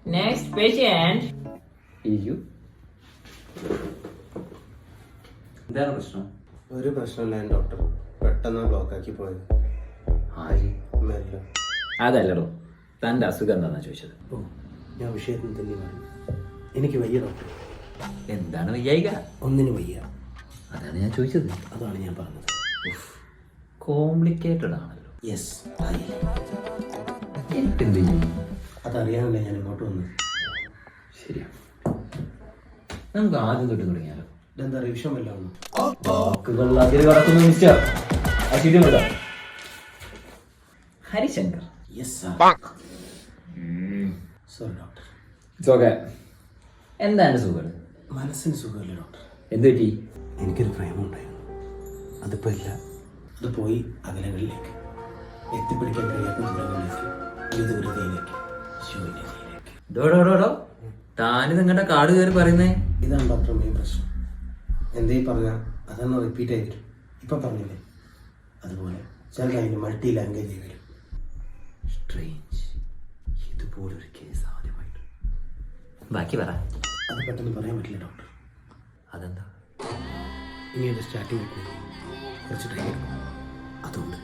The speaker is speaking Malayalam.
Next patient. ഇയ്യോ. എന്താണ് പ്രശ്നം? ഒരു പ്രശ്നമില്ല ഡോക്ടർ, പെട്ടെന്ന് ബ്ലോക്ക് ആക്കി പോയത്. ആര്? മെല്ലെ. അതല്ലടോ, തൻ്റെ അസുഖം എന്താണെന്നാ ചോദിച്ചത്. ഓ, ഞാൻ വിഷയത്തിന് തന്നെ പറഞ്ഞു. എനിക്ക് വയ്യ ഡോക്ടർ. എന്താണ് വയ്യായിക? ഒന്നിന് വയ്യ. അതാണ് ഞാൻ ചോദിച്ചത്. അതാണ് ഞാൻ പറഞ്ഞത്. കോംപ്ലിക്കേറ്റഡ് ആണല്ലോ. യെസ്, എനിക്കെന്ത് ചെയ്യും? അതറിയാനല്ലേ ഞാൻ ഇങ്ങോട്ട് വന്നത്. ശരിയാ, നമുക്ക് ആദ്യം തൊട്ട് തുടങ്ങിയാലോ. ഇതെന്താ റിവിഷൻ വല്ലതും ആണോ? വാക്കുകൾ അതിൽ കടക്കുന്നു മിസ്റ്റർ. അശീലമില്ല. Harishankar. Yes sorry doctor. Okay, എന്താ എൻ്റെ സുഖം? മനസ്സിന് സുഖമല്ലേ ഡോക്ടർ? എന്ത് പറ്റി? എനിക്കൊരു പ്രേമമുണ്ടായിരുന്നു, അതിപ്പോൾ ഇല്ല. അത് പോയി അകലങ്ങളിലേക്ക്, എത്തിപ്പിടിക്കാൻ കഴിയാത്ത ദൂരങ്ങളിലേക്ക്, വിദൂരതയിലേക്ക്, ശൂന്യതയിലേക്ക്. ഡോ താന് നിങ്ങളുടെ കാട് കയറി പറയുന്നേ. ഇതാണ് ഡോക്ടർ മെയിൻ പ്രശ്നം. എന്തേ പറഞ്ഞാൽ അതൊന്ന് റിപ്പീറ്റ് ആയി വരും. ഇപ്പം പറഞ്ഞില്ലേ അതുപോലെ ചില അതിന് മൾട്ടി ലാംഗ്വേജ് വരും. സ്ട്രേഞ്ച്. ഇതുപോലൊരു കേസ് ആദ്യമായിട്ട്. ബാക്കി പറ. അത് പെട്ടെന്ന് പറയാൻ പറ്റില്ല ഡോക്ടർ. അതെന്താ? ഇനി അത് സ്റ്റാർട്ടിങ് കിട്ടണമെങ്കിൽ കുറച്ച് ടൈം എടുക്കും. അതുകൊണ്ട്